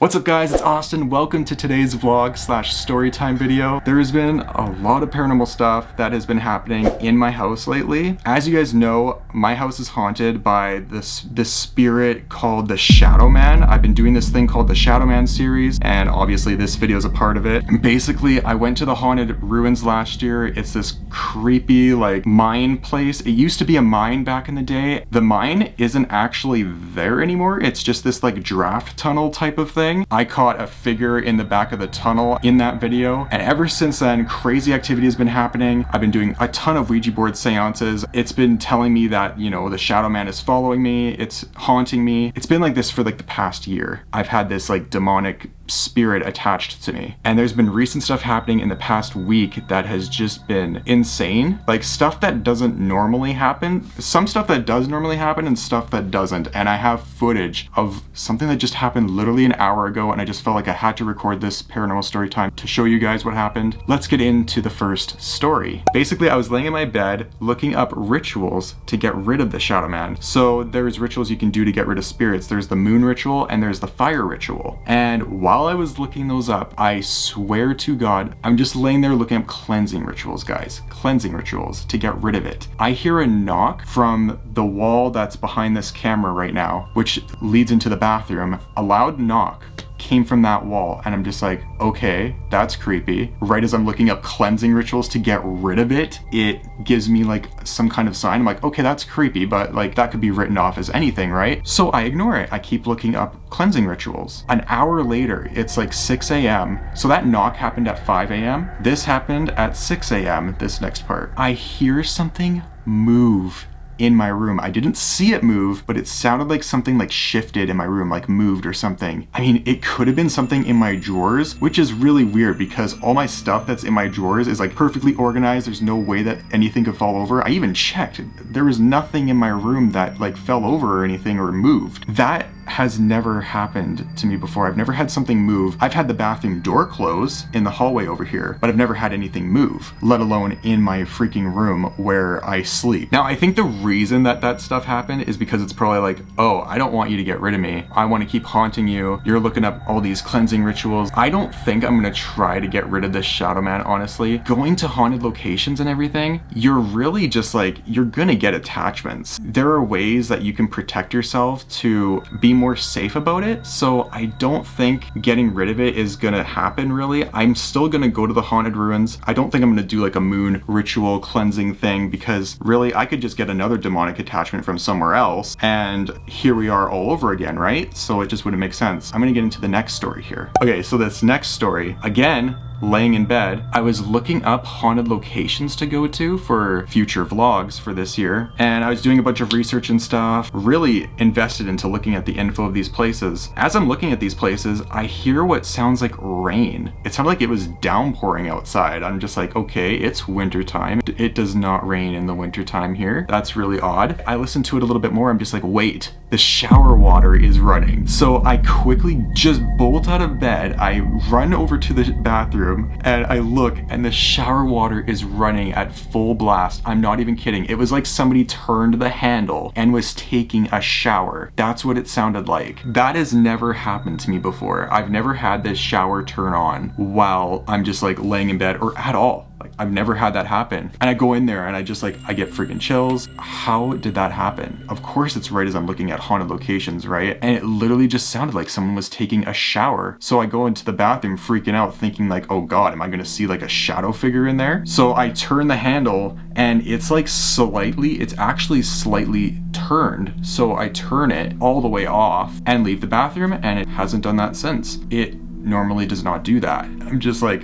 What's up guys, it's Austin. Welcome to today's vlog slash storytime video. There has been a lot of paranormal stuff that has been happening in my house lately. As you guys know, my house is haunted by this spirit called the Shadow Man. I've been doing this thing called the Shadow Man series, and obviously this video is a part of it. Basically, I went to the haunted ruins last year. It's this creepy like mine place. It used to be a mine back in the day. The mine isn't actually there anymore. It's just this like draft tunnel type of thing. I caught a figure in the back of the tunnel in that video, and ever since then crazy activity has been happening. I've been doing a ton of Ouija board seances. It's been telling me that, you know, the Shadow Man is following me, it's haunting me. It's been like this for like the past year. I've had this like demonic spirit attached to me, and there's been recent stuff happening in the past week that has just been insane. Like stuff that doesn't normally happen, some stuff that does normally happen and stuff that doesn't. And I have footage of something that just happened literally an hour ago, and I just felt like I had to record this paranormal story time to show you guys what happened. Let's get into the first story. Basically, I was laying in my bed looking up rituals to get rid of the Shadow Man. So there's rituals you can do to get rid of spirits. There's the moon ritual and there's the fire ritual. And while I was looking those up, I swear to God, I'm just laying there looking up cleansing rituals, guys. Cleansing rituals to get rid of it. I hear a knock from the wall that's behind this camera right now, which leads into the bathroom. A loud knock came from that wall, and I'm just like, okay, that's creepy. Right as I'm looking up cleansing rituals to get rid of it, it gives me like some kind of sign. I'm like, okay, that's creepy, but like that could be written off as anything, right? So I ignore it. I keep looking up cleansing rituals. An hour later, it's like 6 a.m. So that knock happened at 5 a.m. This happened at 6 a.m. This next part. I hear something move in my room. I didn't see it move, but it sounded like something like shifted in my room, like moved or something. I mean, it could have been something in my drawers, which is really weird because all my stuff that's in my drawers is like perfectly organized. There's no way that anything could fall over. I even checked. There was nothing in my room that like fell over or anything or moved. That has never happened to me before. I've never had something move. I've had the bathroom door close in the hallway over here, but I've never had anything move, let alone in my freaking room where I sleep. Now, I think the reason that that stuff happened is because it's probably like, oh, I don't want you to get rid of me. I want to keep haunting you. You're looking up all these cleansing rituals. I don't think I'm going to try to get rid of this Shadow Man, honestly. Going to haunted locations and everything, you're really just like, you're going to get attachments. There are ways that you can protect yourself to be more safe about it. So I don't think getting rid of it is gonna happen really. I'm still gonna go to the haunted ruins. I don't think I'm gonna do like a moon ritual cleansing thing because really I could just get another demonic attachment from somewhere else and here we are all over again, right? So it just wouldn't make sense. I'm gonna get into the next story here. Okay, so this next story, again, laying in bed, I was looking up haunted locations to go to for future vlogs for this year, and I was doing a bunch of research and stuff, really invested into looking at the info of these places. As I'm looking at these places, I hear what sounds like rain. It sounded like it was downpouring outside. I'm just like, okay, it's wintertime. It does not rain in the wintertime here. That's really odd. I listened to it a little bit more. I'm just like, wait, the shower water is running. So I quickly just bolt out of bed. I run over to the bathroom and I look, and the shower water is running at full blast. I'm not even kidding. It was like somebody turned the handle and was taking a shower. That's what it sounded like. That has never happened to me before. I've never had this shower turn on while I'm just like laying in bed or at all. Like I've never had that happen. And I go in there and I just like, I get freaking chills. How did that happen? Of course it's right as I'm looking at haunted locations, right? And it literally just sounded like someone was taking a shower. So I go into the bathroom freaking out thinking like, oh God, am I gonna see like a shadow figure in there? So I turn the handle and it's like it's actually slightly turned. So I turn it all the way off and leave the bathroom, and it hasn't done that since. It normally does not do that. I'm just like,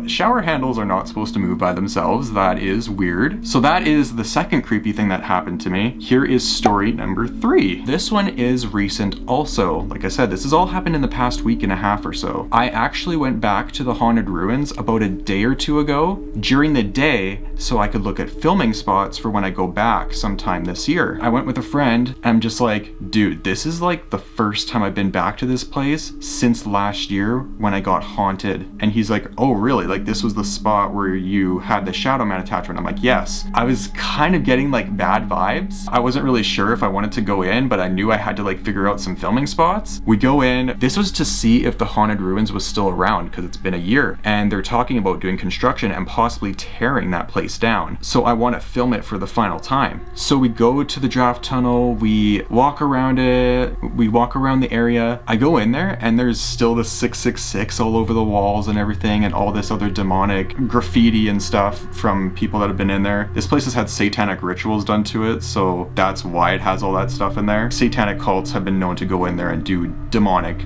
shower handles are not supposed to move by themselves. That is weird. So that is the second creepy thing that happened to me. Here is story number 3. This one is recent also. Like I said, this has all happened in the past week and a half or so. I actually went back to the haunted ruins about a day or two ago during the day so I could look at filming spots for when I go back sometime this year. I went with a friend and I'm just like, dude, this is like the first time I've been back to this place since last year when I got haunted. And he's like, oh really? Like this was the spot where you had the Shadow Man attachment? I'm like, yes. I was kind of getting like bad vibes. I wasn't really sure if I wanted to go in, but I knew I had to like figure out some filming spots. We go in. This was to see if the Haunted Ruins was still around because it's been a year and they're talking about doing construction and possibly tearing that place down. So I want to film it for the final time. So we go to the draft tunnel, we walk around it, we walk around the area. I go in there and there's still the 666 all over the walls and everything and all this other demonic graffiti and stuff from people that have been in there. This place has had satanic rituals done to it, so that's why it has all that stuff in there. Satanic cults have been known to go in there and do demonic.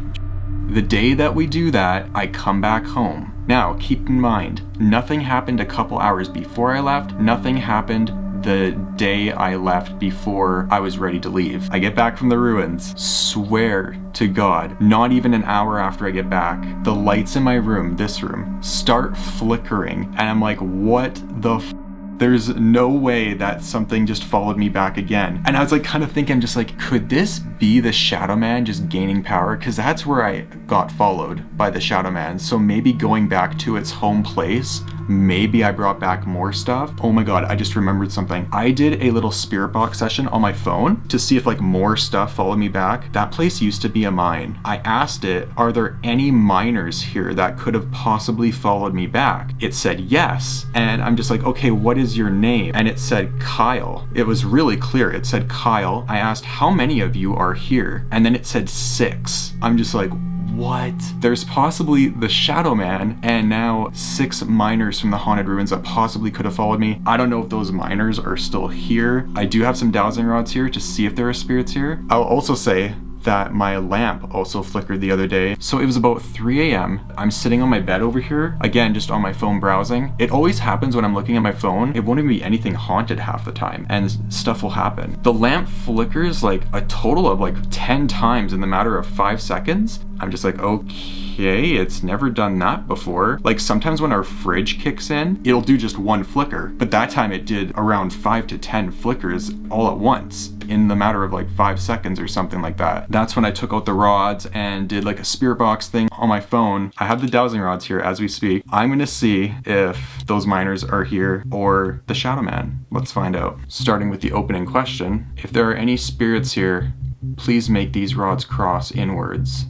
The day that we do that, I come back home. Now, keep in mind, nothing happened a couple hours before I left, nothing happened the day I left before I was ready to leave. I get back from the ruins, swear to God, not even an hour after I get back, the lights in my room, this room, start flickering, and I'm like, what the f? There's no way that something just followed me back again. And I was like kind of thinking just like, could this be the Shadow Man just gaining power? Because that's where I got followed by the Shadow Man. So maybe going back to its home place, maybe I brought back more stuff. Oh my God, I just remembered something. I did a little spirit box session on my phone to see if like more stuff followed me back. That place used to be a mine. I asked it, are there any miners here that could have possibly followed me back? It said yes. And I'm just like, okay, what is your name? And it said Kyle. It was really clear. It said Kyle. I asked, how many of you are here? And then it said 6. I'm just like, what? There's possibly the Shadow Man and now 6 miners from the Haunted Ruins that possibly could have followed me. I don't know if those miners are still here. I do have some dowsing rods here to see if there are spirits here. I'll also say that my lamp also flickered the other day. So it was about 3 a.m. I'm sitting on my bed over here, again, just on my phone browsing. It always happens when I'm looking at my phone. It won't even be anything haunted half the time and stuff will happen. The lamp flickers like a total of like 10 times in the matter of 5 seconds. I'm just like, okay, it's never done that before. Like sometimes when our fridge kicks in, it'll do just one flicker, but that time it did around 5 to 10 flickers all at once in the matter of like 5 seconds or something like that. That's when I took out the rods and did like a spirit box thing on my phone. I have the dowsing rods here as we speak. I'm gonna see if those miners are here or the Shadow Man. Let's find out. Starting with the opening question, if there are any spirits here, please make these rods cross inwards.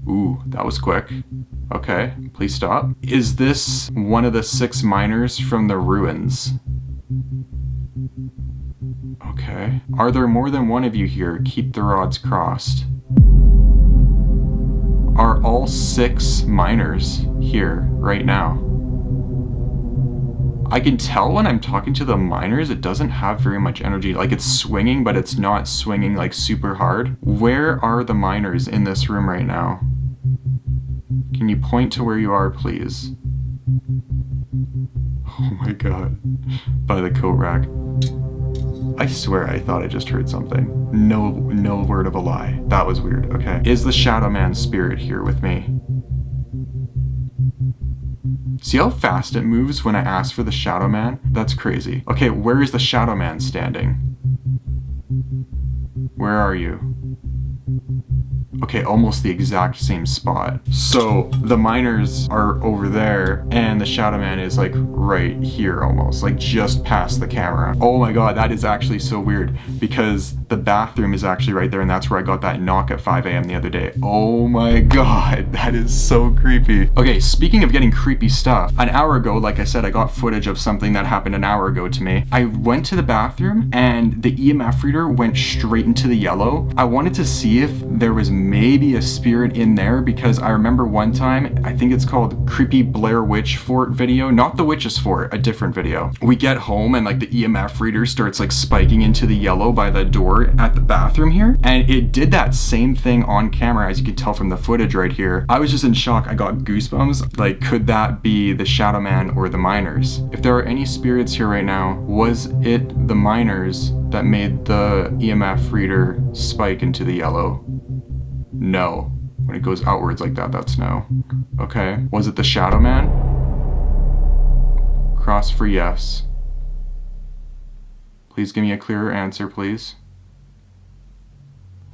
Ooh, that was quick. Okay, please stop. Is this one of the 6 miners from the ruins? Okay. Are there more than one of you here? Keep the rods crossed. Are all 6 miners here right now? I can tell when I'm talking to the miners, it doesn't have very much energy. Like it's swinging, but it's not swinging like super hard. Where are the miners in this room right now? Can you point to where you are, please? Oh my God. By the coat rack. I swear I thought I just heard something. No word of a lie. That was weird. Okay. Is the Shadow Man spirit here with me? See how fast it moves when I ask for the Shadow Man? That's crazy. Okay, where is the Shadow Man standing? Where are you? Okay, almost the exact same spot. So the miners are over there and the Shadow Man is like right here almost, like just past the camera. Oh my God, that is actually so weird because the bathroom is actually right there and that's where I got that knock at 5 a.m. the other day. Oh my God, that is so creepy. Okay, speaking of getting creepy stuff, an hour ago, like I said, I got footage of something that happened an hour ago to me. I went to the bathroom and the EMF reader went straight into the yellow. I wanted to see if there was maybe a spirit in there because I remember one time, I think it's called Creepy Blair Witch Fort video, not the Witch's Fort, a different video. We get home and like the EMF reader starts like spiking into the yellow by the door at the bathroom here, and it did that same thing on camera as you can tell from the footage right here. I was just in shock. I got goosebumps. Like, could that be the Shadow Man or the miners? If there are any spirits here right now, was it the miners that made the EMF reader spike into the yellow? No. When it goes outwards like that, that's no. Okay. Was it the Shadow Man? Cross for yes. Please give me a clearer answer, please.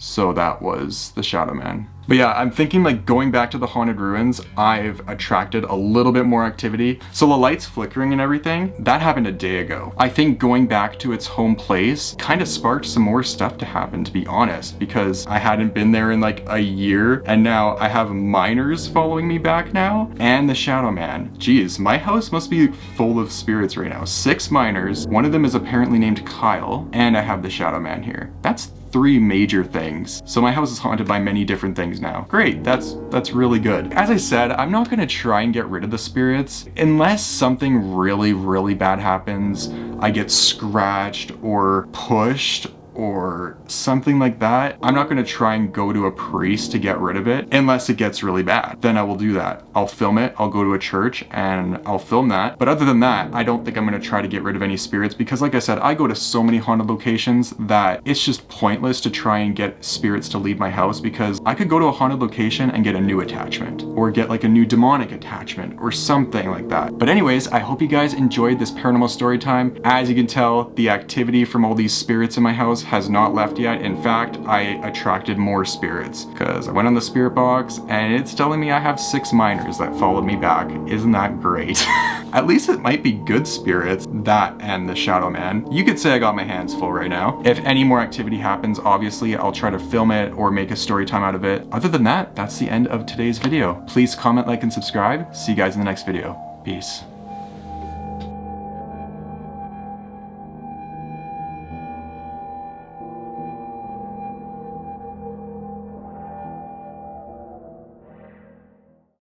So that was the Shadow Man. But yeah, I'm thinking like going back to the haunted ruins, I've attracted a little bit more activity. So the lights flickering and everything, that happened a day ago. I think going back to its home place kind of sparked some more stuff to happen, to be honest, because I hadn't been there in like a year, and now I have miners following me back now, and the Shadow Man. Geez, my house must be full of spirits right now. 6 miners, one of them is apparently named Kyle, and I have the Shadow Man here. That's 3 major things. So my house is haunted by many different things now. Great, that's really good. As I said, I'm not gonna try and get rid of the spirits unless something really bad happens. I get scratched or pushed or something like that. I'm not gonna try and go to a priest to get rid of it unless it gets really bad. Then I will do that. I'll film it, I'll go to a church and I'll film that. But other than that, I don't think I'm gonna try to get rid of any spirits because like I said, I go to so many haunted locations that it's just pointless to try and get spirits to leave my house because I could go to a haunted location and get a new attachment or get like a new demonic attachment or something like that. But anyways, I hope you guys enjoyed this paranormal story time. As you can tell, the activity from all these spirits in my house has not left yet. In fact, I attracted more spirits because I went on the spirit box and it's telling me I have 6 miners that followed me back. Isn't that great? At least it might be good spirits, that and the Shadow Man. You could say I got my hands full right now. If any more activity happens, obviously I'll try to film it or make a story time out of it. Other than that, that's the end of today's video. Please comment, like, and subscribe. See you guys in the next video. Peace.